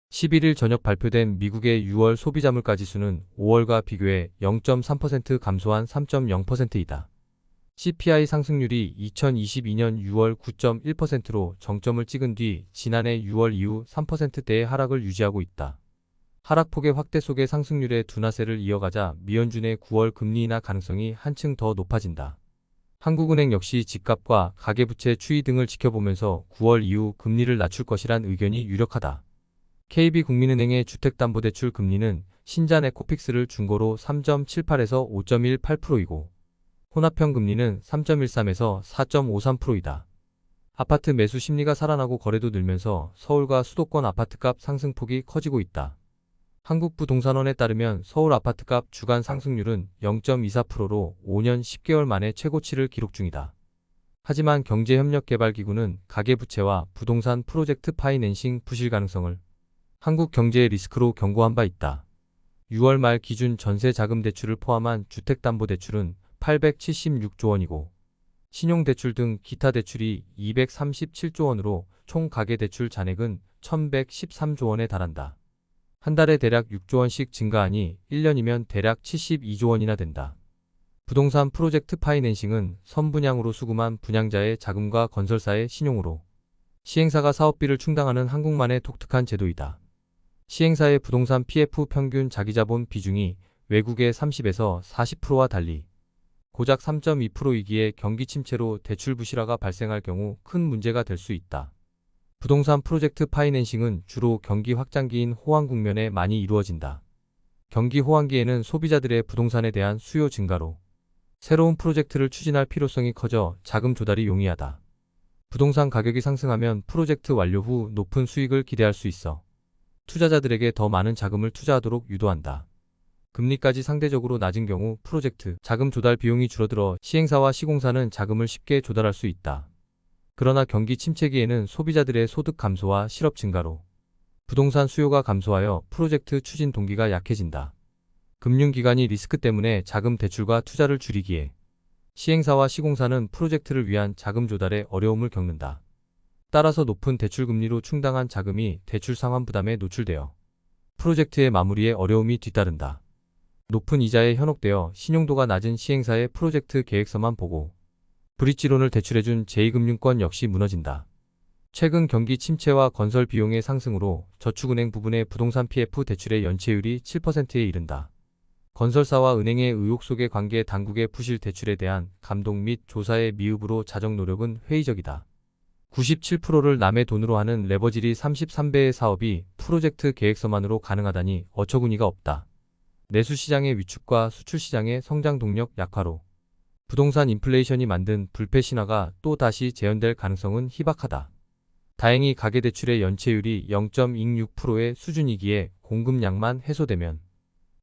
11일 저녁 발표된 미국의 6월 소비자물가 지수는 5월과 비교해 0.3% 감소한 3.0%이다. CPI 상승률이 2022년 6월 9.1%로 정점을 찍은 뒤 지난해 6월 이후 3%대의 하락을 유지하고 있다. 하락폭의 확대 속에 상승률의 둔화세를 이어가자 미연준의 9월 금리 인하 가능성이 한층 더 높아진다. 한국은행 역시 집값과 가계부채 추이 등을 지켜보면서 9월 이후 금리를 낮출 것이란 의견이 유력하다. KB국민은행의 주택담보대출 금리는 신잔 에코픽스를 중고로 3.78에서 5.18%이고 혼합형 금리는 3.13에서 4.53%이다. 아파트 매수 심리가 살아나고 거래도 늘면서 서울과 수도권 아파트값 상승폭이 커지고 있다. 한국부동산원에 따르면 서울 아파트값 주간 상승률은 0.24%로 5년 10개월 만에 최고치를 기록 중이다. 하지만 경제협력개발기구는 가계부채와 부동산 프로젝트 파이낸싱 부실 가능성을 한국 경제의 리스크로 경고한 바 있다. 6월 말 기준 전세자금 대출을 포함한 주택담보대출은 876조 원이고 신용대출 등 기타 대출이 237조 원으로 총 가계대출 잔액은 1113조 원에 달한다. 한 달에 대략 6조 원씩 증가하니 1년이면 대략 72조 원이나 된다. 부동산 프로젝트 파이낸싱은 선분양으로 수금한 분양자의 자금과 건설사의 신용으로 시행사가 사업비를 충당하는 한국만의 독특한 제도이다. 시행사의 부동산 PF 평균 자기자본 비중이 외국의 30에서 40%와 달리 고작 3.2%이기에 경기 침체로 대출 부실화가 발생할 경우 큰 문제가 될 수 있다. 부동산 프로젝트 파이낸싱은 주로 경기 확장기인 호황 국면에 많이 이루어진다. 경기 호황기에는 소비자들의 부동산에 대한 수요 증가로 새로운 프로젝트를 추진할 필요성이 커져 자금 조달이 용이하다. 부동산 가격이 상승하면 프로젝트 완료 후 높은 수익을 기대할 수 있어 투자자들에게 더 많은 자금을 투자하도록 유도한다. 금리까지 상대적으로 낮은 경우 프로젝트 자금 조달 비용이 줄어들어 시행사와 시공사는 자금을 쉽게 조달할 수 있다. 그러나 경기 침체기에는 소비자들의 소득 감소와 실업 증가로 부동산 수요가 감소하여 프로젝트 추진 동기가 약해진다. 금융기관이 리스크 때문에 자금 대출과 투자를 줄이기에 시행사와 시공사는 프로젝트를 위한 자금 조달에 어려움을 겪는다. 따라서 높은 대출금리로 충당한 자금이 대출 상환 부담에 노출되어 프로젝트의 마무리에 어려움이 뒤따른다. 높은 이자에 현혹되어 신용도가 낮은 시행사의 프로젝트 계획서만 보고 브릿지론을 대출해준 제2금융권 역시 무너진다. 최근 경기 침체와 건설 비용의 상승으로 저축은행 부분의 부동산 PF 대출의 연체율이 7%에 이른다. 건설사와 은행의 의혹 속의 관계 당국의 부실 대출에 대한 감독 및 조사의 미흡으로 자정 노력은 회의적이다. 97%를 남의 돈으로 하는 레버질이 33배의 사업이 프로젝트 계획서만으로 가능하다니 어처구니가 없다. 내수시장의 위축과 수출시장의 성장 동력 약화로 부동산 인플레이션이 만든 불패 신화가 또 다시 재현될 가능성은 희박하다. 다행히 가계대출의 연체율이 0.26%의 수준이기에 공급량만 해소되면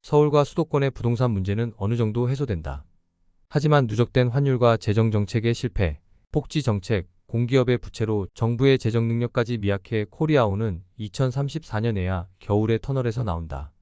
서울과 수도권의 부동산 문제는 어느 정도 해소된다. 하지만 누적된 환율과 재정정책의 실패, 복지정책, 공기업의 부채로 정부의 재정 능력까지 미약해 코리아오는 2034년에야 겨울의 터널에서 나온다.